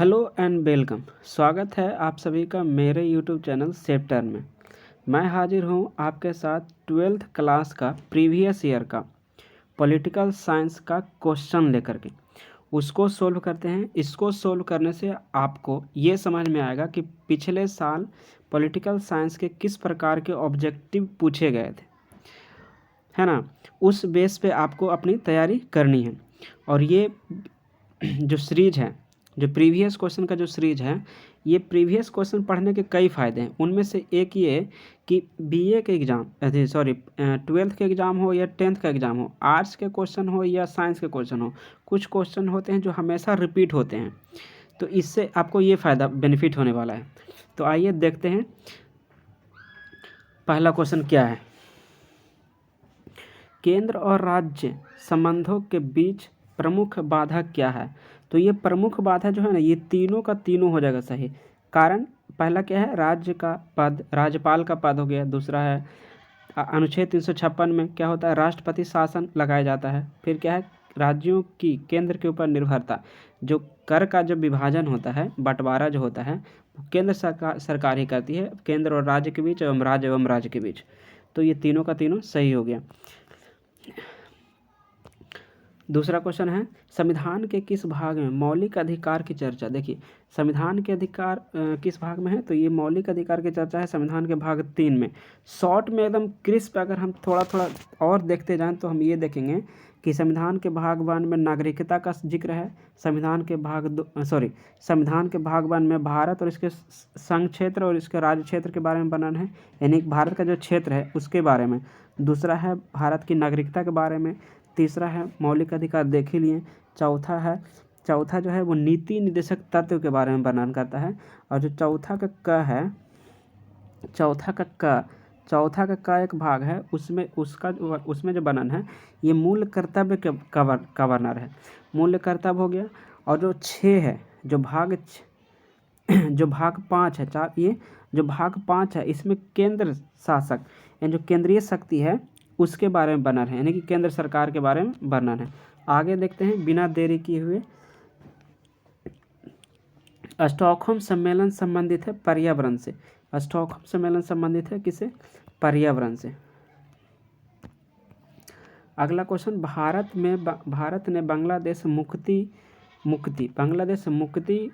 Hello and welcome. स्वागत है आप सभी का मेरे यूट्यूब चैनल सेफ टर्न में। मैं हाजिर हूँ आपके साथ 12th क्लास का प्रीवियस ईयर का पॉलिटिकल साइंस का क्वेश्चन लेकर के उसको सोल्व करते हैं। इसको सोल्व करने से आपको ये समझ में आएगा कि पिछले साल पॉलिटिकल साइंस के किस प्रकार के ऑब्जेक्टिव पूछे गए थे, है ना। उस बेस पे आपको अपनी तैयारी करनी है। और ये जो सीरीज है, जो प्रीवियस क्वेश्चन का जो सीरीज है, ये प्रीवियस क्वेश्चन पढ़ने के कई फ़ायदे हैं। उनमें से एक ये कि बीए के एग्ज़ाम 12th के एग्ज़ाम हो या 10th का एग्ज़ाम हो, आर्ट्स के क्वेश्चन हो या साइंस के क्वेश्चन हो, कुछ क्वेश्चन होते हैं जो हमेशा रिपीट होते हैं। तो इससे आपको ये फ़ायदा बेनिफिट होने वाला है। तो आइए देखते हैं पहला क्वेश्चन क्या है। केंद्र और राज्य संबंधों के बीच प्रमुख बाधा क्या है। तो ये प्रमुख बाधा जो है ना, ये तीनों का तीनों हो जाएगा सही। कारण पहला क्या है, राज्य का पद, राज्यपाल का पद हो गया। दूसरा है अनुच्छेद 356 में क्या होता है, राष्ट्रपति शासन लगाया जाता है। फिर क्या है, राज्यों की केंद्र के ऊपर निर्भरता, जो कर का जो विभाजन होता है, बंटवारा जो होता है, केंद्र सरकार ही करती है, केंद्र और राज्य के बीच एवं राज्य के बीच। तो ये तीनों का तीनों सही हो गया। दूसरा क्वेश्चन है, संविधान के किस भाग में मौलिक अधिकार की चर्चा। देखिए, संविधान के अधिकार किस भाग में है, तो ये मौलिक अधिकार की चर्चा है संविधान के भाग 3 में। शॉर्ट में एकदम क्रिस्प अगर हम थोड़ा थोड़ा और देखते जाएं तो हम ये देखेंगे कि संविधान के भाग 1 में नागरिकता का जिक्र है। संविधान के भाग 1 में भारत और इसके संघ क्षेत्र और इसके राज्य क्षेत्र के बारे में वर्णन है, यानी भारत का जो क्षेत्र है उसके बारे में। दूसरा है भारत की नागरिकता के बारे में। तीसरा है मौलिक अधिकार देख ही लिए। चौथा जो है वो नीति निर्देशक तत्व के बारे में वर्णन करता है। और जो चौथा का एक भाग है, उसमें जो वर्णन है, ये मूल कर्तव्य का वर्णन है। मूल कर्तव्य हो गया। और जो 6 है, जो भाग 5 है, ये जो भाग 5 है, इसमें केंद्र शासक यानी जो केंद्रीय शक्ति है उसके बारे में वर्णन है, यानी कि केंद्र सरकार के बारे में वर्णन है। आगे देखते हैं बिना देरी किए हुए। स्टॉकहोम सम्मेलन संबंधित है पर्यावरण से। स्टॉकहोम सम्मेलन संबंधित है किससे, पर्यावरण से। अगला क्वेश्चन, भारत ने बांग्लादेश मुक्ति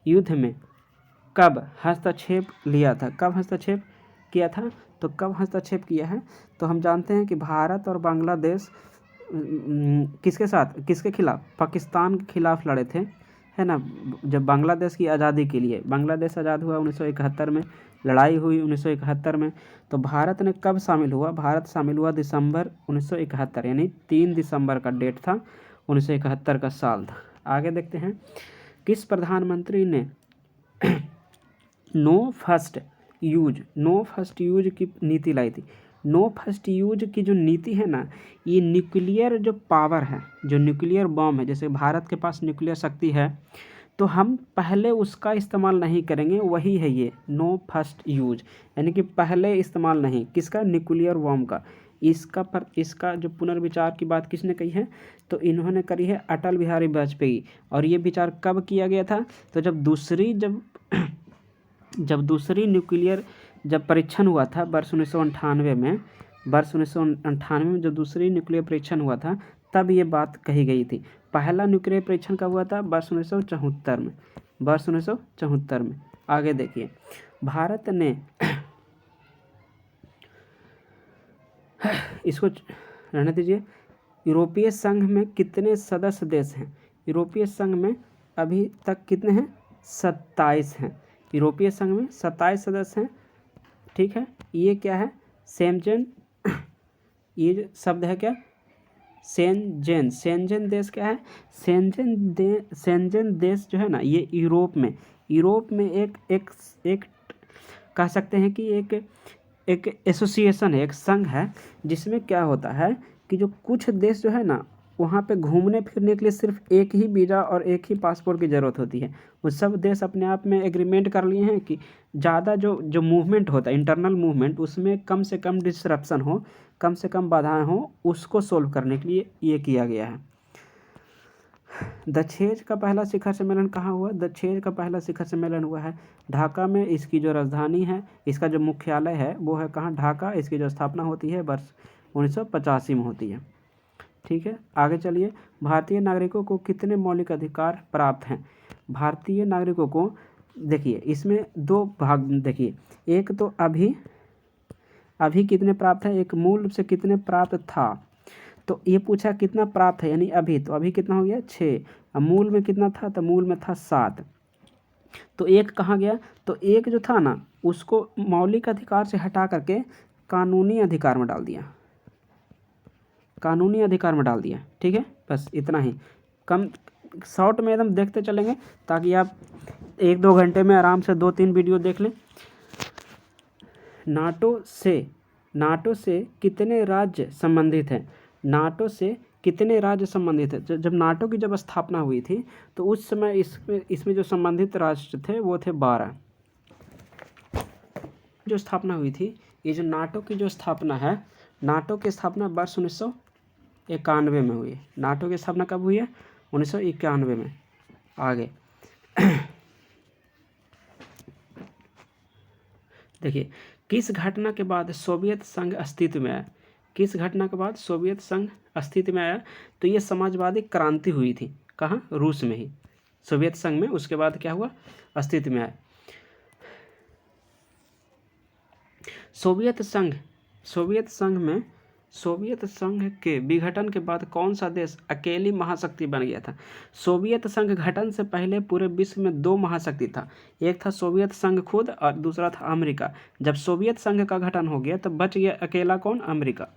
युद्ध में कब हस्तक्षेप लिया था, कब हस्तक्षेप किया था। तो कब हस्तक्षेप किया है, तो हम जानते हैं कि भारत और बांग्लादेश किसके खिलाफ, पाकिस्तान के खिलाफ लड़े थे, है ना। जब बांग्लादेश की आज़ादी के लिए, बांग्लादेश आज़ाद हुआ 1971 में, लड़ाई हुई 1971 में। तो भारत ने कब शामिल हुआ, भारत शामिल हुआ दिसंबर 1971, यानी 3 दिसंबर का डेट था, 1971 का साल था। आगे देखते हैं, किस प्रधानमंत्री ने नो फर्स्ट यूज की नीति लाई थी। नो फर्स्ट यूज की जो नीति है ना, ये न्यूक्लियर जो पावर है, जो न्यूक्लियर बॉम्ब है, जैसे भारत के पास न्यूक्लियर शक्ति है, तो हम पहले उसका इस्तेमाल नहीं करेंगे, वही है ये नो फर्स्ट यूज, यानी कि पहले इस्तेमाल नहीं, किसका, न्यूक्लियर बॉम्ब का। इसका जो पुनर्विचार की बात किसने कही है, तो इन्होंने करी है अटल बिहारी वाजपेयी। और ये विचार कब किया गया था, तो जब दूसरी न्यूक्लियर जब परीक्षण हुआ था वर्ष 1998 में, जब दूसरी न्यूक्लियर परीक्षण हुआ था, तब ये बात कही गई थी। पहला न्यूक्लियर परीक्षण कब हुआ था, वर्ष 1974 में। आगे देखिए, भारत ने इसको रहने दीजिए। यूरोपीय संघ में कितने सदस्य देश हैं, यूरोपीय संघ में अभी तक कितने हैं, 27 हैं। यूरोपीय संघ में 27 सदस्य हैं, ठीक है। ये क्या है, शेंजेन, ये शब्द है क्या, शेंजेन देश क्या है, शेंजेन देश जो है ना, ये यूरोप में एक कह सकते हैं कि एक एसोसिएशन है, एक संघ है, जिसमें क्या होता है कि जो कुछ देश जो है ना, वहाँ पे घूमने फिरने के लिए सिर्फ एक ही वीज़ा और एक ही पासपोर्ट की ज़रूरत होती है। वो सब देश अपने आप में एग्रीमेंट कर लिए हैं कि ज़्यादा जो मूवमेंट होता है, इंटरनल मूवमेंट, उसमें कम से कम डिसरप्शन हो, कम से कम बाधाएं हो, उसको सोल्व करने के लिए ये किया गया है। दक्षेज का पहला शिखर सम्मेलन कहाँ हुआ? दक्षेज का पहला शिखर सम्मेलन हुआ है ढाका में। इसकी जो राजधानी है, इसका जो मुख्यालय है वो है कहाँ? ढाका। इसकी जो स्थापना होती है वर्ष 1985 में होती है। ठीक है, आगे चलिए। भारतीय नागरिकों को कितने मौलिक अधिकार प्राप्त हैं? भारतीय नागरिकों को देखिए इसमें दो भाग देखिए, एक तो अभी कितने प्राप्त है, एक मूल रूप से कितने प्राप्त था। तो ये पूछा कितना प्राप्त है, यानी अभी, तो अभी कितना हो गया 6। अब मूल में कितना था, तो मूल में था 7। तो एक कहाँ गया? तो एक जो था ना उसको मौलिक अधिकार से हटा करके कानूनी अधिकार में डाल दिया, कानूनी अधिकार में डाल दिया। ठीक है, बस इतना ही। कम शॉर्ट में एकदम देखते चलेंगे ताकि आप 1-2 घंटे में आराम से 2-3 वीडियो देख लें। नाटो से कितने राज्य संबंधित हैं? नाटो से कितने राज्य संबंधित है? जब नाटो की जब स्थापना हुई थी तो उस समय इसमें जो संबंधित राष्ट्र थे वो थे 12। जो स्थापना हुई थी, ये जो नाटो की जो स्थापना है, नाटो की स्थापना वर्ष 1991 में हुई है। नाटो की स्थापना कब हुई है? 1991 में। आगे देखिए, किस घटना के बाद सोवियत संघ अस्तित्व में आया? किस घटना के बाद सोवियत संघ अस्तित्व में आया? तो ये समाजवादी क्रांति हुई थी। कहाँ? रूस में ही, सोवियत संघ में। उसके बाद क्या हुआ? अस्तित्व में आया। सोवियत संघ के विघटन के बाद कौन सा देश अकेली महाशक्ति बन गया था? सोवियत संघ गठन से पहले पूरे विश्व में 2 महाशक्ति था, एक था सोवियत संघ खुद और दूसरा था अमेरिका। जब सोवियत संघ का गठन हो गया तो बच गया अकेला कौन? अमेरिका।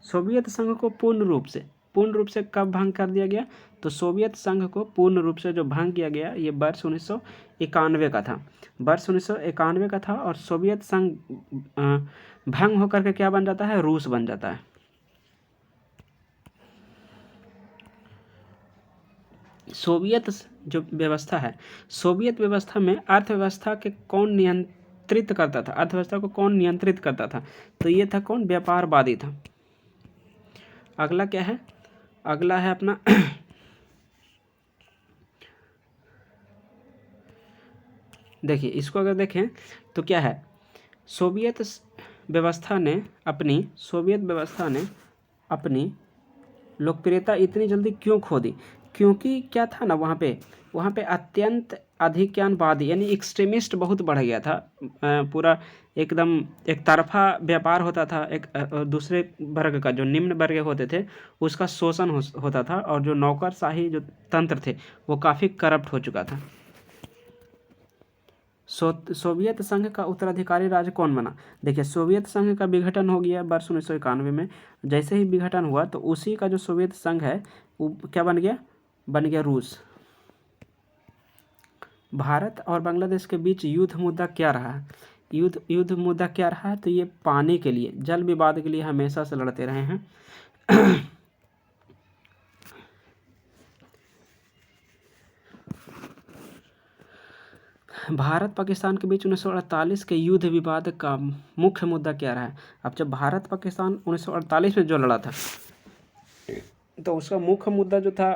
सोवियत संघ को पूर्ण रूप से कब भंग कर दिया गया? तो सोवियत संघ को पूर्ण रूप से जो भंग किया गया ये वर्ष 1991 का था। वर्ष 1991 का था। और सोवियत संघ भंग होकर के क्या बन जाता है? रूस बन जाता है। सोवियत जो व्यवस्था है, सोवियत व्यवस्था में अर्थव्यवस्था के कौन नियंत्रित करता था? अर्थव्यवस्था को कौन नियंत्रित करता था? तो ये था कौन? व्यापारवादी था। अगला क्या है? अगला है अपना देखिए, इसको अगर देखें तो क्या है, सोवियत व्यवस्था ने अपनी लोकप्रियता इतनी जल्दी क्यों खो दी? क्योंकि क्या था ना, वहाँ पे अत्यंत अधिज्ञानवादी यानी एक्सट्रीमिस्ट बहुत बढ़ गया था। पूरा एकदम एक तरफा व्यापार होता था। एक दूसरे वर्ग का, जो निम्न वर्ग होते थे, उसका शोषण होता था। और जो नौकरशाही जो तंत्र थे वो काफ़ी करप्ट हो चुका था। सोवियत संघ का उत्तराधिकारी राज्य कौन बना? देखिए, सोवियत संघ का विघटन हो गया वर्ष 1991 में। जैसे ही विघटन हुआ तो उसी का जो सोवियत संघ है वो क्या बन गया? बन गया रूस। भारत और बांग्लादेश के बीच युद्ध मुद्दा क्या रहा है? युद्ध मुद्दा क्या रहा है? तो ये पानी के लिए, जल विवाद के लिए हमेशा से लड़ते रहे हैं। भारत पाकिस्तान के बीच 1948 के युद्ध विवाद का मुख्य मुद्दा क्या रहा है? अब जब भारत पाकिस्तान 1948 में जो लड़ा था तो उसका मुख्य मुद्दा जो था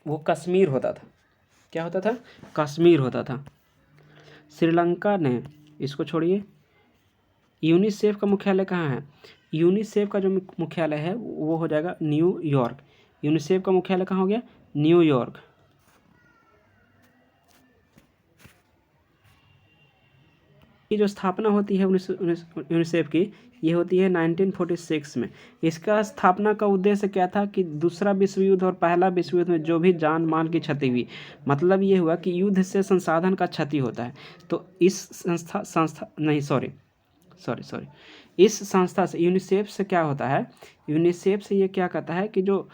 वो कश्मीर होता था। क्या होता था? कश्मीर होता था। श्रीलंका ने, इसको छोड़िए, यूनिसेफ का मुख्यालय कहाँ है? यूनिसेफ का जो मुख्यालय है वो हो जाएगा न्यूयॉर्क। यूनिसेफ का मुख्यालय कहाँ हो गया? न्यूयॉर्क। की जो स्थापना होती है यूनिसेफ की, ये होती है 1946 में। इसका स्थापना का उद्देश्य क्या था कि दूसरा विश्व युद्ध और पहला विश्व युद्ध में जो भी जान माल की क्षति हुई, मतलब ये हुआ कि युद्ध से संसाधन का क्षति होता है। तो इस इस संस्था से, यूनिसेफ से क्या होता है? यूनिसेफ से ये क्या कहता है कि जो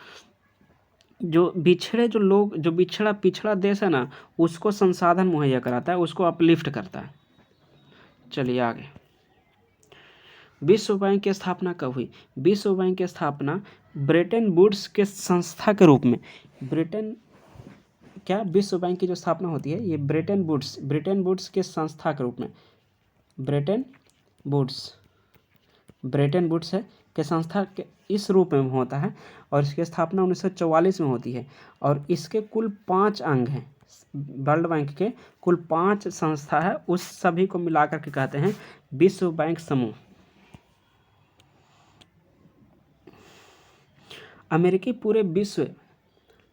पिछड़ा देश है ना, उसको संसाधन मुहैया कराता है, उसको अपलिफ्ट करता है। चलिए आगे। विश्व बैंक की स्थापना कब हुई? विश्व बैंक की स्थापना ब्रेटन वुड्स के संस्था के रूप में, विश्व बैंक की जो स्थापना होती है ये ब्रेटन वुड्स के संस्था के रूप में, ब्रेटन वुड्स है, के संस्था के इस रूप में होता है और इसकी स्थापना 1944 में होती है और इसके कुल 5 अंग हैं। वर्ल्ड बैंक के कुल 5 संस्था है, उस सभी को मिलाकर के कहते हैं विश्व बैंक समूह। अमेरिकी पूरे विश्व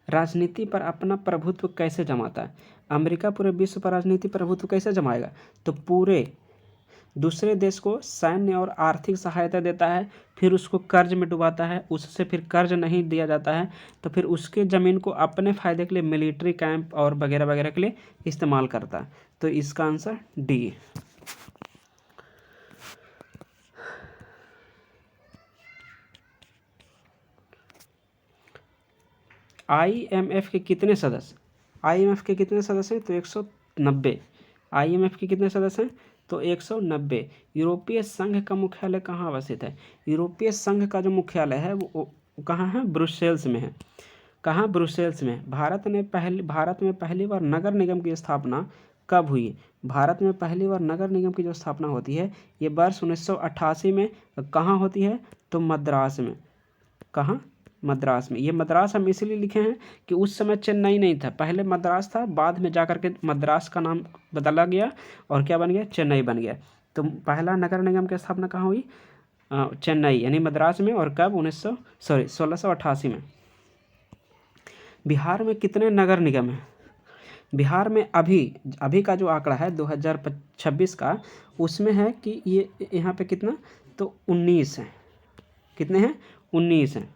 राजनीति पर अपना प्रभुत्व कैसे जमाता है? अमेरिका पूरे विश्व पर राजनीति प्रभुत्व कैसे जमाएगा? तो पूरे दूसरे देश को सैन्य और आर्थिक सहायता देता है, फिर उसको कर्ज में डुबाता है, उससे फिर कर्ज नहीं दिया जाता है तो फिर उसके ज़मीन को अपने फ़ायदे के लिए मिलिट्री कैंप और वगैरह वगैरह के लिए इस्तेमाल करता है। तो इसका आंसर डी। IMF के कितने सदस्य? IMF के कितने सदस्य हैं? तो 190। IMF के कितने सदस्य हैं? तो 190। यूरोपीय संघ का मुख्यालय कहाँ अवस्थित है? यूरोपीय संघ का जो मुख्यालय है वो कहाँ है? ब्रुसेल्स में है। कहाँ? ब्रुसेल्स में। भारत में पहली बार नगर निगम की स्थापना कब हुई? भारत में पहली बार नगर निगम की जो स्थापना होती है ये वर्ष 1988 में। कहाँ होती है? तो मद्रास में। कहाँ? मद्रास में। ये मद्रास हम इसलिए लिखे हैं कि उस समय चेन्नई नहीं था, पहले मद्रास था, बाद में जाकर के मद्रास का नाम बदला गया और क्या बन गया? चेन्नई बन गया। तो पहला नगर निगम की स्थापना कहाँ हुई? चेन्नई यानी मद्रास में। और कब? 1688 में। बिहार में कितने नगर निगम हैं? बिहार में अभी का जो आंकड़ा है 2026 का, उसमें है कि ये यहाँ पे कितना? तो 19 है। कितने हैं? 19 हैं।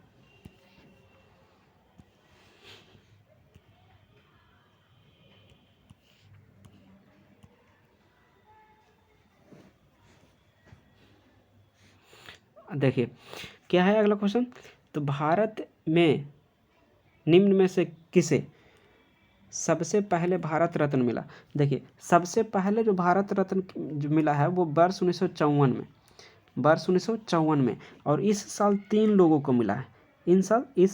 देखिए क्या है अगला क्वेश्चन। तो भारत में निम्न में से किसे सबसे पहले भारत रत्न मिला? देखिए सबसे पहले जो भारत रत्न जो मिला है वो वर्ष 1954 में, वर्ष 1954 में। और इस साल 3 लोगों को मिला है। इस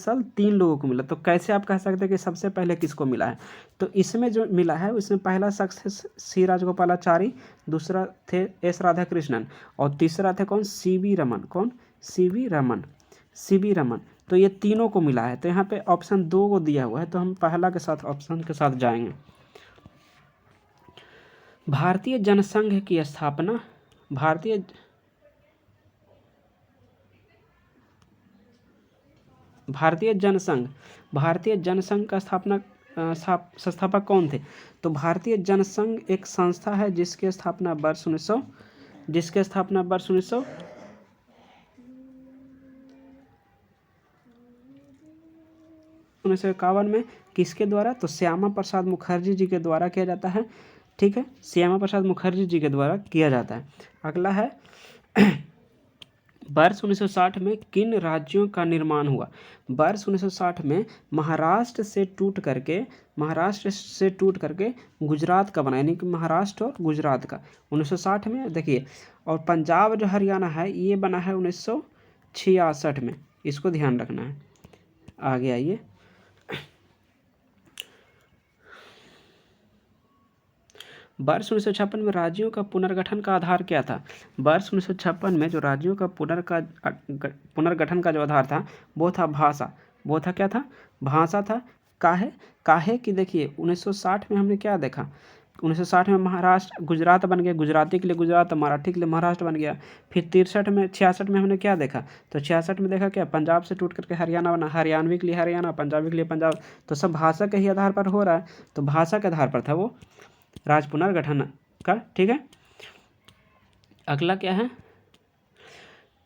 साल 3 लोगों को मिला। तो कैसे आप कह सकते हैं कि सबसे पहले किसको मिला है? तो इसमें जो मिला है उसमें पहला शख्स है सी राजगोपालाचारी, दूसरा थे एस राधाकृष्णन और तीसरा थे कौन? सीवी रमन। कौन? सीवी रमन। सीवी रमन। तो ये तीनों को मिला है। तो यहाँ पे ऑप्शन 2 को दिया हुआ है, तो हम पहला के साथ ऑप्शन के साथ जाएंगे। भारतीय जनसंघ की स्थापना भारतीय जनसंघ का संस्थापक कौन थे? तो भारतीय जनसंघ एक संस्था है जिसकी स्थापना वर्ष 1951 में किसके द्वारा? तो श्यामा प्रसाद मुखर्जी जी के द्वारा किया जाता है। ठीक है, श्यामा प्रसाद मुखर्जी जी के द्वारा किया जाता है। अगला है वर्ष 1960 में किन राज्यों का निर्माण हुआ? वर्ष 1960 में महाराष्ट्र से टूट करके गुजरात का बना, यानी कि महाराष्ट्र और गुजरात का 1960 में। देखिए, और पंजाब जो हरियाणा है ये बना है 1966 में। इसको ध्यान रखना है। आगे आइए। वर्ष 1956 में राज्यों का पुनर्गठन का आधार क्या था? वर्ष 1956 में जो राज्यों का पुनर्गठन का जो आधार था वो था भाषा। वो था क्या था? भाषा था। काहे कि देखिए 1960 में हमने क्या देखा? 1960 में महाराष्ट्र गुजरात बन गया, गुजराती के लिए गुजरात, मराठी के लिए महाराष्ट्र बन गया। फिर 66 में हमने क्या देखा? तो 66 में देखा क्या? पंजाब से टूट करके हरियाणा बना, हरियाणवी के लिए हरियाणा, पंजाबी के लिए पंजाब। तो सब भाषा के ही आधार पर हो रहा है। तो भाषा के आधार पर था वो राज्य पुनर्गठन का। ठीक है, अगला क्या है?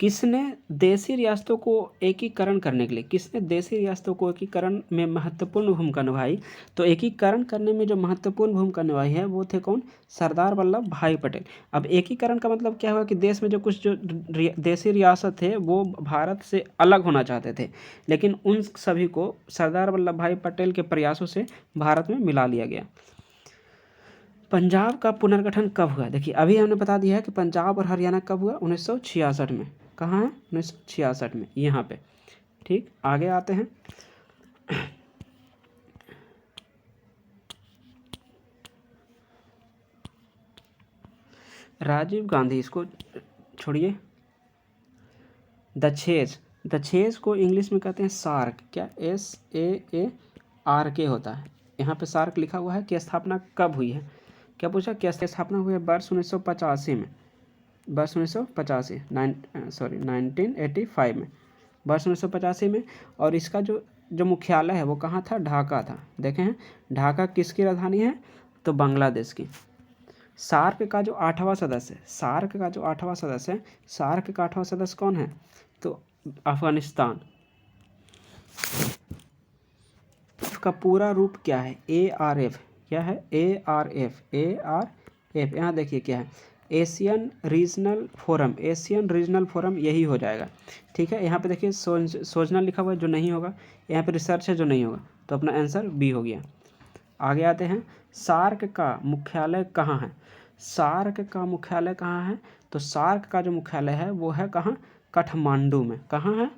किसने देशी रियासतों को एकीकरण में महत्वपूर्ण भूमिका निभाई? तो एकीकरण करने में जो महत्वपूर्ण भूमिका निभाई है वो थे कौन? सरदार वल्लभ भाई पटेल। अब एकीकरण का मतलब क्या हुआ कि देश में जो कुछ जो देशी रियासत थे वो भारत से अलग होना चाहते थे, लेकिन उन सभी को सरदार वल्लभ भाई पटेल के प्रयासों से भारत में मिला लिया गया। पंजाब का पुनर्गठन कब हुआ? देखिए अभी हमने बता दिया है कि पंजाब और हरियाणा कब हुआ? 1966 में। कहाँ है? 1966 में, यहाँ पे। ठीक, आगे आते हैं। राजीव गांधी, इसको छोड़िए। दछेज, दछेज को इंग्लिश में कहते हैं सार्क। क्या SAARK होता है। यहाँ पे सार्क लिखा हुआ है कि स्थापना कब हुई है। क्या पूछा, क्या स्थापना हुई है वर्ष 1985 में, वर्ष 1985 1985 में, वर्ष 1985 में। और इसका जो मुख्यालय है वो कहाँ था, ढाका था। देखे हैं ढाका किसकी राजधानी है, तो बांग्लादेश की। सार्क का जो 8वां सदस्य है, सार्क का जो 8वां सदस्य है, सार्क का 8वां सदस्य कौन है, तो अफगानिस्तान। इसका पूरा रूप क्या है, ARF। क्या है, ARF। यहाँ देखिए क्या है, Asian regional forum, Asian regional forum यही हो जाएगा। ठीक है, यहाँ पे देखिए सोचना लिखा हुआ है जो नहीं होगा, यहाँ पे रिसर्च है जो नहीं होगा, तो अपना आंसर बी हो गया। आगे आते हैं, सार्क का मुख्यालय कहाँ है। सार्क का मुख्यालय कहाँ है, तो सार्क का जो मुख्यालय है वो है कहाँ, काठमांडू में। कहाँ है,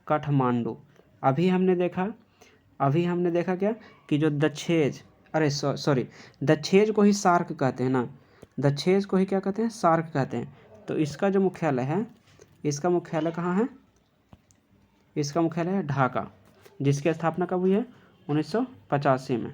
काठमांडू। अभी हमने देखा क्या कि जो दछेज, अरे सॉरी, दछेज को ही सार्क कहते हैं ना, दछेज को ही क्या कहते हैं, सार्क कहते हैं। तो इसका जो मुख्यालय है, इसका मुख्यालय कहाँ है, इसका मुख्यालय है ढाका, जिसकी स्थापना कब हुई है, 1985 में।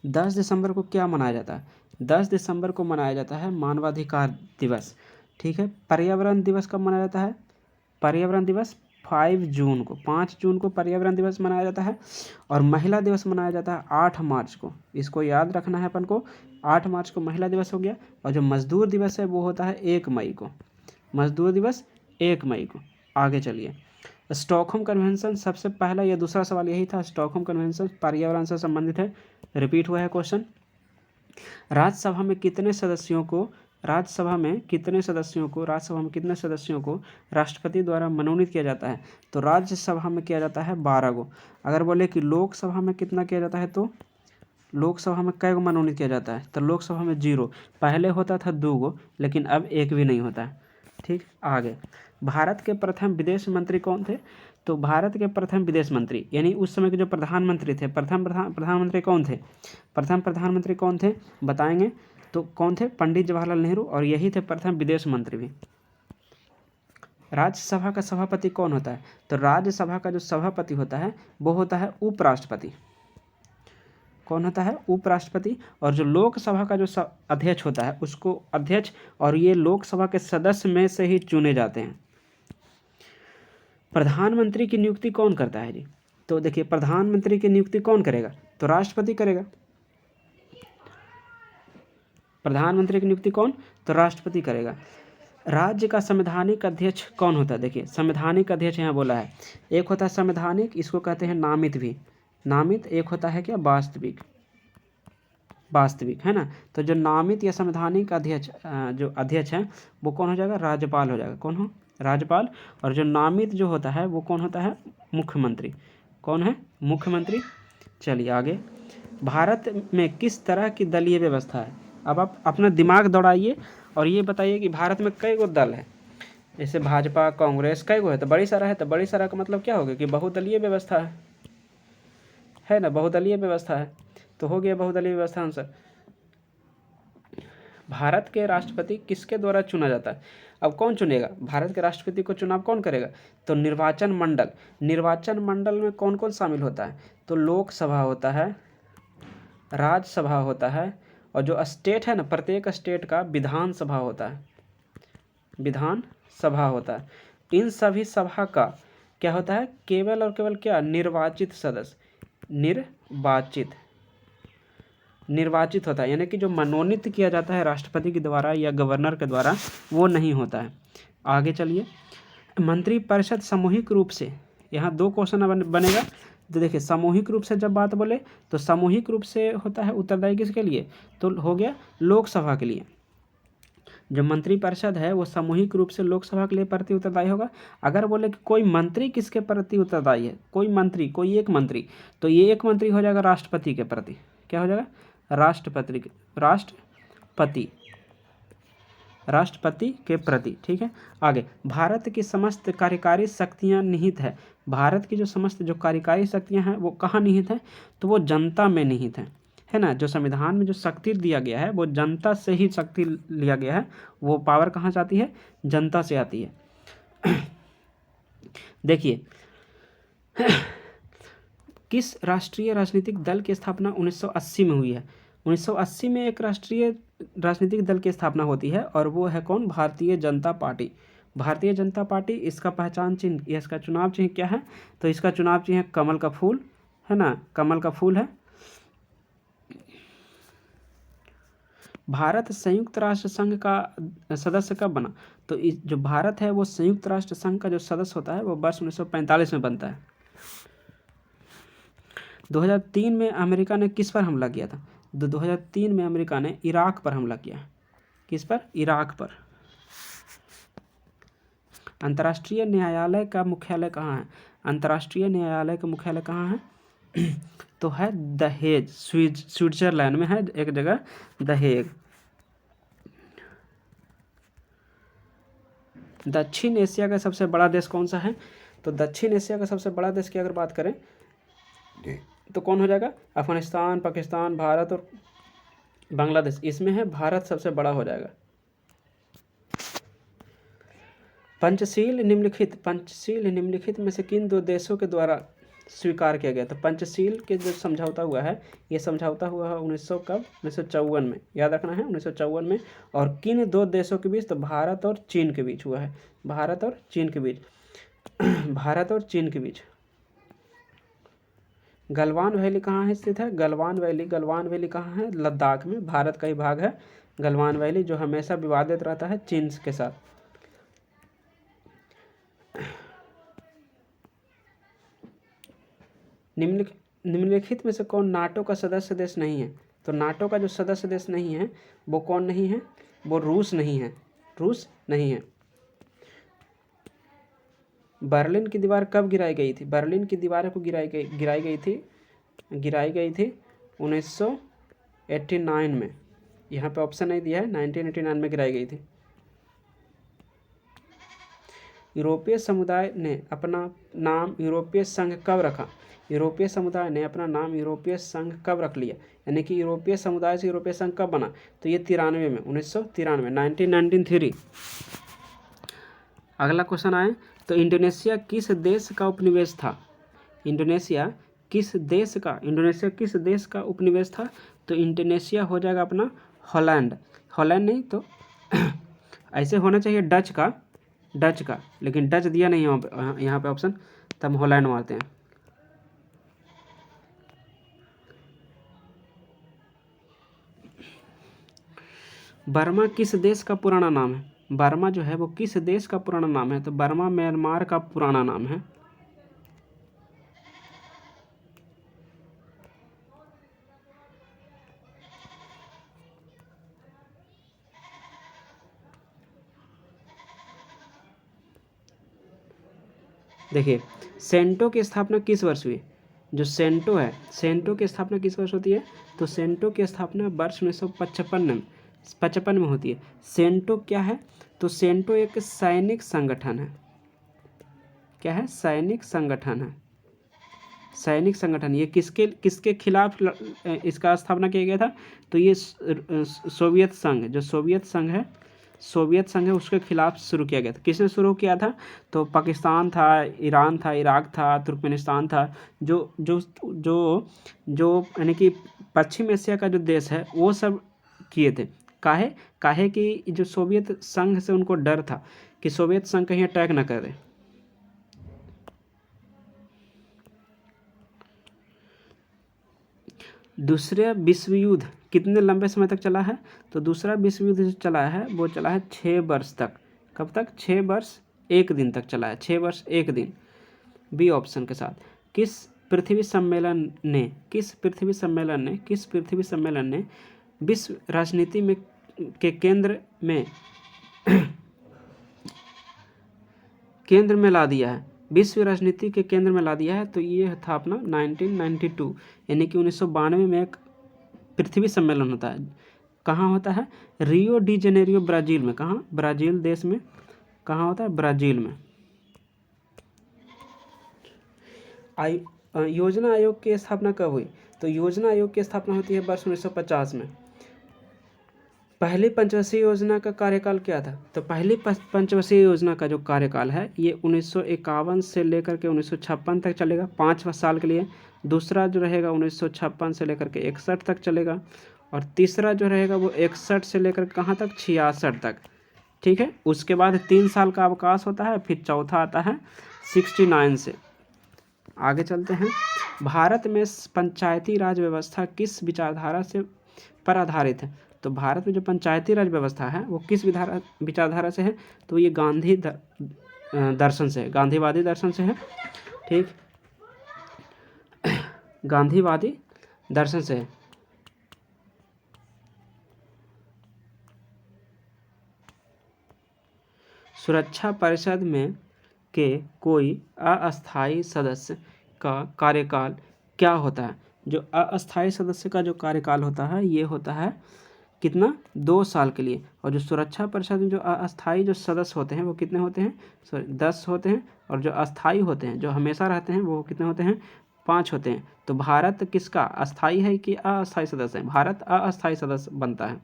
10 दिसंबर को क्या मनाया जाता है, 10 दिसंबर को मनाया जाता है मानवाधिकार दिवस। ठीक है, पर्यावरण दिवस कब मनाया जाता है, पर्यावरण दिवस 5 जून को, 5 जून को पर्यावरण दिवस मनाया जाता है। और महिला दिवस मनाया जाता है 8 मार्च को। इसको याद रखना है अपन को, 8 मार्च को महिला दिवस हो गया। और जो मजदूर दिवस है वो होता है 1 मई को, मजदूर दिवस 1 मई को। आगे चलिए, स्टॉकहोम कन्वेंशन सबसे पहला, ये दूसरा सवाल यही था, स्टॉकहोम कन्वेंशन पर्यावरण से संबंधित है, रिपीट हुआ है क्वेश्चन। राज्यसभा में कितने सदस्यों को राष्ट्रपति द्वारा मनोनीत किया जाता है, तो राज्यसभा में किया जाता है 12 गो। अगर बोले कि लोकसभा में कितना किया जाता है, तो लोकसभा में कै गो मनोनीत किया जाता है, तो लोकसभा में 0। पहले होता था 2 गो, लेकिन अब 1 भी नहीं होता है। ठीक, आगे, भारत के प्रथम विदेश मंत्री कौन थे, तो भारत के प्रथम विदेश मंत्री यानी उस समय के जो प्रधानमंत्री थे, प्रधानमंत्री कौन थे, प्रथम प्रधानमंत्री कौन थे बताएंगे, तो कौन थे, पंडित जवाहरलाल नेहरू, और यही थे प्रथम विदेश मंत्री भी। राज्यसभा का सभापति कौन होता है, तो राज्यसभा का जो सभापति होता है वो होता है उपराष्ट्रपति। कौन होता है, उपराष्ट्रपति। और जो लोकसभा का जो अध्यक्ष होता है उसको अध्यक्ष, और ये लोकसभा के सदस्य में से ही चुने जाते हैं। प्रधानमंत्री की नियुक्ति कौन करता है जी, तो देखिए प्रधानमंत्री की नियुक्ति कौन करेगा, तो राष्ट्रपति करेगा। प्रधानमंत्री की नियुक्ति कौन, तो राष्ट्रपति करेगा। राज्य का संवैधानिक अध्यक्ष कौन होता है, देखिए संवैधानिक अध्यक्ष यहाँ बोला है, एक होता है संवैधानिक, इसको कहते हैं नामित भी, नामित। एक होता है क्या, वास्तविक, वास्तविक है ना। तो जो नामित या संवैधानिक अध्यक्ष जो अध्यक्ष है वो कौन हो जाएगा, राज्यपाल हो जाएगा। कौन हो, राज्यपाल। और जो नामित जो होता है वो कौन होता है, मुख्यमंत्री। कौन है, मुख्यमंत्री। चलिए आगे, भारत में किस तरह की दलीय व्यवस्था है। अब आप अपना दिमाग दौड़ाइए और ये बताइए कि भारत में कई गो दल है, जैसे भाजपा, कांग्रेस, कई गो है, तो बड़ी सारा है, तो बड़ी सारा का मतलब क्या हो गया कि बहुदलीय व्यवस्था है ना, बहुदलीय व्यवस्था है, तो हो गया बहुदलीय व्यवस्था आंसर। भारत के राष्ट्रपति किसके द्वारा चुना जाता है, अब कौन चुनेगा, भारत के राष्ट्रपति को चुनाव कौन करेगा, तो निर्वाचन मंडल। निर्वाचन मंडल में कौन कौन शामिल होता है, तो लोकसभा होता है, राज्यसभा होता है, और जो स्टेट है ना, प्रत्येक स्टेट का विधानसभा होता है, विधान सभा होता है। इन सभी सभा का क्या होता है, केवल और केवल क्या, निर्वाचित सदस्य, निर्वाचित होता है, यानी कि जो मनोनीत किया जाता है राष्ट्रपति के द्वारा या गवर्नर के द्वारा, वो नहीं होता है। आगे चलिए, मंत्रिपरिषद सामूहिक रूप से, यहाँ 2 क्वेश्चन बनेगा। तो देखिए सामूहिक रूप से जब बात बोले तो सामूहिक रूप से होता है उत्तरदायी किसके लिए, तो हो गया लोकसभा के लिए। जो मंत्रिपरिषद है वो सामूहिक रूप से लोकसभा के लिए प्रति उत्तरदायी होगा। अगर बोले कि कोई मंत्री किसके प्रति उत्तरदायी है, कोई मंत्री, कोई एक मंत्री, तो ये एक मंत्री हो जाएगा राष्ट्रपति के प्रति। क्या हो जाएगा, राष्ट्रपति के प्रति। ठीक है, आगे, भारत की समस्त कार्यकारी शक्तियाँ निहित है। भारत की जो समस्त जो कार्यकारी शक्तियाँ हैं वो कहाँ निहित है, तो वो जनता में निहित है है ना, जो संविधान में जो शक्ति दिया गया है वो जनता से ही शक्ति लिया गया है, वो पावर कहाँ से आती है, जनता से आती है। देखिए, किस राष्ट्रीय राजनीतिक दल की स्थापना 1980 में हुई है? 1980 में एक राष्ट्रीय राजनीतिक दल की स्थापना होती है और वो है कौन, भारतीय जनता पार्टी। भारतीय जनता पार्टी, इसका पहचान चिन्ह या इसका चुनाव चिन्ह क्या है, तो इसका चुनाव चिन्ह है कमल का फूल, है ना, कमल का फूल है। भारत संयुक्त राष्ट्र संघ का सदस्य कब बना? तो जो भारत है वो संयुक्त राष्ट्र संघ का जो सदस्य होता है वो वर्ष 1945 में बनता है। 2003 में अमेरिका ने किस पर हमला किया था? 2003 में अमेरिका ने इराक पर हमला किया। किस पर? इराक पर। अंतर्राष्ट्रीय न्यायालय का मुख्यालय कहाँ है? अंतर्राष्ट्रीय न्यायालय का मुख्यालय कहाँ है? तो है द हेग, स्विट्जरलैंड में है एक जगह, द हेग। दक्षिण एशिया का सबसे बड़ा देश कौन सा है? तो दक्षिण एशिया का सबसे बड़ा देश की अगर बात करें तो कौन हो जाएगा? अफगानिस्तान, पाकिस्तान, भारत और बांग्लादेश। इसमें है भारत सबसे बड़ा हो जाएगा। पंचशील निम्नलिखित में से किन दो देशों के द्वारा स्वीकार किया गया? तो पंचशील के जो समझौता हुआ है, ये समझौता हुआ है 1954 में, याद रखना है, 1954 में। और किन दो देशों के बीच? तो भारत और चीन के बीच हुआ है, भारत और चीन के बीच। भारत और चीन के बीच। गलवान वैली कहाँ स्थित है? गलवान वैली कहाँ है? लद्दाख में, भारत का ही भाग है गलवान वैली, जो हमेशा विवादित रहता है चीन के साथ। निम्नलिखित में से कौन नाटो का सदस्य देश नहीं है? तो नाटो का जो सदस्य देश नहीं है वो कौन नहीं है? वो रूस नहीं है, रूस नहीं है। बर्लिन की दीवार कब गिराई गई थी? बर्लिन की दीवार को गिराई गई थी 1989 में। यहाँ पे ऑप्शन नहीं दिया है, 1989 में गिराई गई थी। यूरोपीय समुदाय ने अपना नाम यूरोपीय संघ कब रखा? यूरोपीय समुदाय ने अपना नाम यूरोपीय संघ कब रख लिया, यानी कि यूरोपीय समुदाय से यूरोपीय संघ कब बना? तो ये 93 में, 1993, 1993। अगला क्वेश्चन आए तो इंडोनेशिया किस देश का उपनिवेश था? इंडोनेशिया किस देश का उपनिवेश था? तो इंडोनेशिया हो जाएगा अपना हॉलैंड नहीं तो ऐसे होना चाहिए डच का, लेकिन डच दिया नहीं यहाँ पे ऑप्शन, तब हम हॉलैंड मारते हैं। बर्मा किस देश का पुराना नाम है? बर्मा जो है वो किस देश का पुराना नाम है? तो बर्मा म्यांमार का पुराना नाम है। देखिए, सेंटो की स्थापना किस वर्ष हुई? जो सेंटो है, सेंटो की स्थापना किस वर्ष होती है? तो सेंटो की स्थापना वर्ष 1955 में होती है। सेंटो क्या है? तो सेंटो एक सैनिक संगठन है। क्या है? सैनिक संगठन। ये किसके खिलाफ इसका स्थापना किया गया था? तो ये सोवियत संघ है, उसके खिलाफ शुरू किया गया था। किसने शुरू किया था? तो पाकिस्तान था, ईरान था, इराक था, तुर्कमेनिस्तान था, जो यानी कि पश्चिम एशिया का जो देश है वो सब किए थे। काहे कि जो सोवियत संघ से उनको डर था कि सोवियत संघ कहीं अटैक न करे। दूसरा विश्व युद्ध कितने लंबे समय तक चला है? तो दूसरा विश्व युद्ध जो चला है वो चला है 6 वर्ष तक। कब तक? 6 वर्ष 1 दिन तक चला है, 6 वर्ष 1 दिन। बी ऑप्शन के साथ। किस पृथ्वी सम्मेलन ने विश्व राजनीति में के केंद्र में ला दिया है? विश्व राजनीति के केंद्र में ला दिया है, तो ये था अपना 1992, यानी कि 1992 में एक पृथ्वी सम्मेलन होता है। कहाँ होता है? रियो डी जेनेरियो, ब्राज़ील में। कहाँ? ब्राज़ील देश में। कहाँ होता है? ब्राज़ील में। योजना आयोग की स्थापना कब हुई? तो योजना आयोग की स्थापना होती है वर्ष 1950 में। पहली पंचवर्षीय योजना का कार्यकाल क्या था? तो पहली पंचवर्षीय योजना का जो कार्यकाल है ये 1951 से लेकर के 1956 तक चलेगा, 5 साल के लिए। दूसरा जो रहेगा 1956 से लेकर के 61 तक चलेगा, और तीसरा जो रहेगा वो 61 से लेकर कहाँ तक, 66 तक। ठीक है, उसके बाद 3 साल का अवकाश होता है, फिर चौथा आता है 69 से। आगे चलते हैं। भारत में पंचायती राज व्यवस्था किस विचारधारा से पर आधारित है? तो भारत में जो पंचायती राज व्यवस्था है वो किस विचारधारा से है? तो ये गांधी दर्शन से है, गांधीवादी दर्शन से है। ठीक, गांधीवादी दर्शन से है। सुरक्षा परिषद में के कोई अस्थायी सदस्य का कार्यकाल क्या होता है? जो अस्थायी सदस्य का जो कार्यकाल होता है ये होता है कितना, 2 साल के लिए। और जो सुरक्षा परिषद में जो अस्थायी जो सदस्य होते हैं वो कितने होते हैं, 10 होते हैं। और जो अस्थायी होते हैं, जो हमेशा रहते हैं, वो कितने होते हैं, 5 होते हैं। तो भारत किसका अस्थायी है कि अस्थायी सदस्य है? भारत अस्थायी सदस्य बनता है,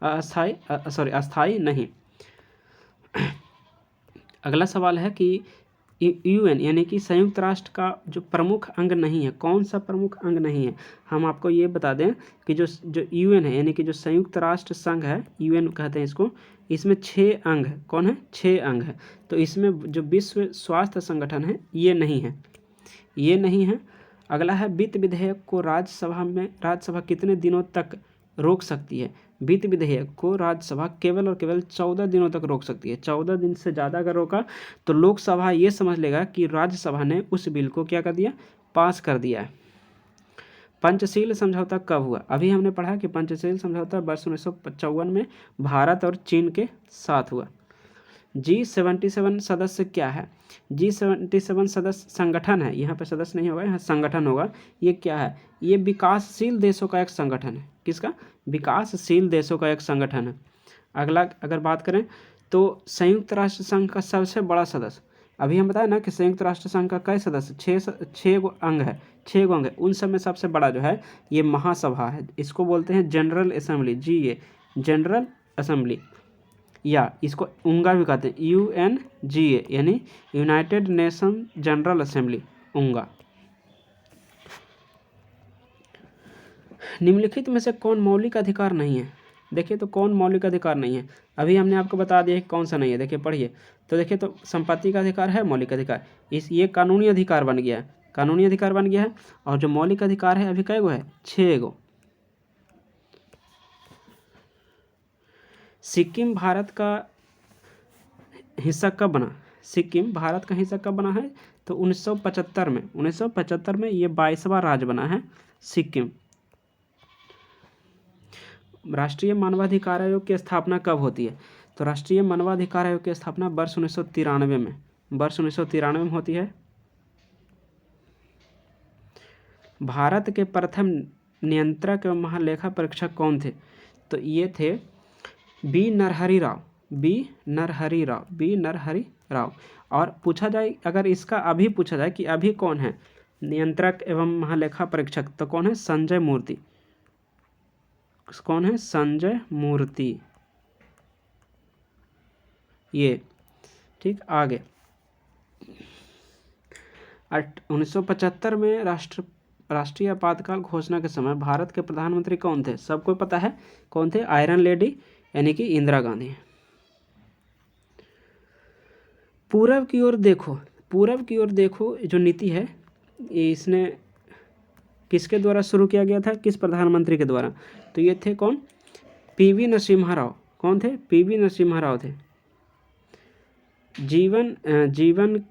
अस्थायी नहीं। अगला सवाल है कि यूएन यानी कि संयुक्त राष्ट्र का जो प्रमुख अंग नहीं है, कौन सा प्रमुख अंग नहीं है? हम आपको ये बता दें कि जो यूएन है यानी कि जो संयुक्त राष्ट्र संघ है, यूएन कहते हैं इसको, इसमें 6 अंग है। कौन है? 6 अंग है। तो इसमें जो विश्व स्वास्थ्य संगठन है ये नहीं है, ये नहीं है। अगला है वित्त विधेयक को राज्यसभा कितने दिनों तक रोक सकती है? वित्त विधेयक को राज्यसभा केवल और केवल 14 दिनों तक रोक सकती है। 14 दिन से ज़्यादा अगर रोका तो लोकसभा ये समझ लेगा कि राज्यसभा ने उस बिल को क्या कर दिया, पास कर दिया है। पंचशील समझौता कब हुआ? अभी हमने पढ़ा कि पंचशील समझौता वर्ष 1955 में भारत और चीन के साथ हुआ। G77 सदस्य क्या है? G77 सदस्य संगठन है, यहाँ पे सदस्य नहीं होगा, यहाँ संगठन होगा। ये क्या है? ये विकासशील देशों का एक संगठन है। किसका? विकासशील देशों का एक संगठन है। अगला अगर बात करें तो संयुक्त राष्ट्र संघ का सबसे बड़ा सदस्य, अभी हम बताए ना कि संयुक्त राष्ट्र संघ का कई सदस्य, 6 अंग है, 6 अंग है। उन सब में सबसे बड़ा जो है ये महासभा है। इसको बोलते हैं जनरल असेंबली, ये जनरल असेंबली, या इसको UNGA भी कहते हैं, UNGA यानी United nation general assembly, UNGA। निम्नलिखित में से कौन मौलिक अधिकार नहीं है? देखिए तो कौन मौलिक अधिकार नहीं है? अभी हमने आपको बता दिया कि कौन सा नहीं है। देखिए पढ़िए तो देखिए तो संपत्ति का अधिकार है मौलिक अधिकार, ये कानूनी अधिकार बन गया है, कानूनी अधिकार बन गया है। और जो मौलिक अधिकार है अभी कै गो है? 6 गो। सिक्किम भारत का हिस्सा कब बना? सिक्किम भारत का हिस्सा कब बना है? तो 1975 में, 1975 में ये 22वां राज्य बना है सिक्किम। राष्ट्रीय मानवाधिकार आयोग की स्थापना कब होती है? तो राष्ट्रीय मानवाधिकार आयोग की स्थापना वर्ष 1993 में, वर्ष 1993 में होती है। भारत के प्रथम नियंत्रक एवं महालेखा परीक्षक कौन थे? तो ये थे बी नरहरि राव। और पूछा जाए, अगर इसका अभी पूछा जाए कि अभी कौन है नियंत्रक एवं महालेखा परीक्षक, तो कौन है? संजय मूर्ति। कौन है? संजय मूर्ति। ये ठीक। आगे 1975 में राष्ट्रीय आपातकाल घोषणा के समय भारत के प्रधानमंत्री कौन थे? सबको पता है कौन थे? आयरन लेडी यानी कि इंदिरा गांधी। पूरब की ओर देखो जो नीति है इसने किसके द्वारा शुरू किया गया था? किस प्रधानमंत्री के द्वारा? तो ये थे कौन? PV नरसिम्हा राव। कौन थे? PV नरसिम्हा राव थे। जीवन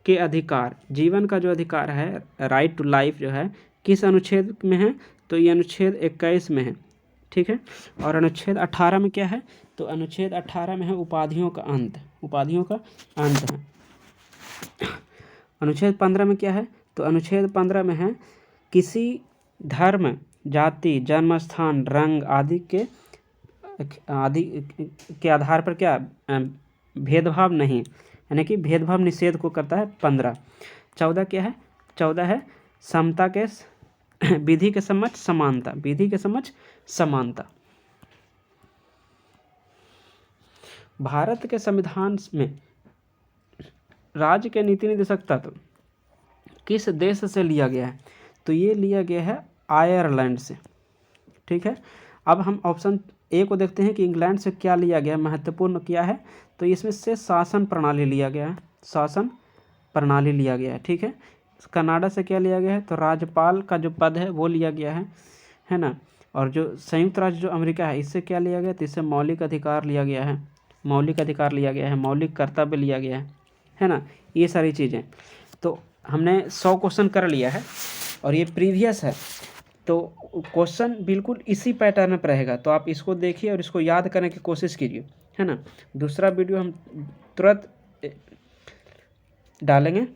के अधिकार, जीवन का जो अधिकार है, राइट टू लाइफ जो है, किस अनुच्छेद में है? तो ये अनुच्छेद 21 में है। ठीक है। और अनुच्छेद 18 में क्या है? तो अनुच्छेद 18 में है उपाधियों का अंत, उपाधियों का अंत है। अनुच्छेद 15 में क्या है? तो अनुच्छेद 15 में है किसी धर्म, जाति, जन्म स्थान, रंग आदि के आधार पर क्या भेदभाव नहीं, यानी कि भेदभाव निषेध को करता है 15। 14 क्या है? 14 है समता के विधि के समक्ष समानता, विधि के समक्ष समानता। भारत के संविधान में राज्य के नीति निर्देशक तत्व किस देश से लिया गया है? तो ये लिया गया है आयरलैंड से। ठीक है, अब हम ऑप्शन ए को देखते हैं कि इंग्लैंड से क्या लिया गया, महत्वपूर्ण क्या है। तो इसमें से शासन प्रणाली लिया गया है, शासन प्रणाली लिया गया है। ठीक है, कनाडा से क्या लिया गया है? तो राज्यपाल का जो पद है वो लिया गया है ना। और जो संयुक्त राज्य जो अमेरिका है, इससे क्या लिया गया? तो इससे मौलिक अधिकार लिया गया है, मौलिक अधिकार लिया गया है, मौलिक कर्तव्य लिया गया है ना, ये सारी चीज़ें। तो हमने 100 क्वेश्चन कर लिया है और ये प्रीवियस है, तो क्वेश्चन बिल्कुल इसी पैटर्न में रहेगा। तो आप इसको देखिए और इसको याद करने की कोशिश कीजिए, है ना। दूसरा वीडियो हम तुरंत डालेंगे।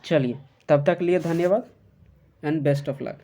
चलिए, तब तक लिए धन्यवाद एंड बेस्ट ऑफ लक।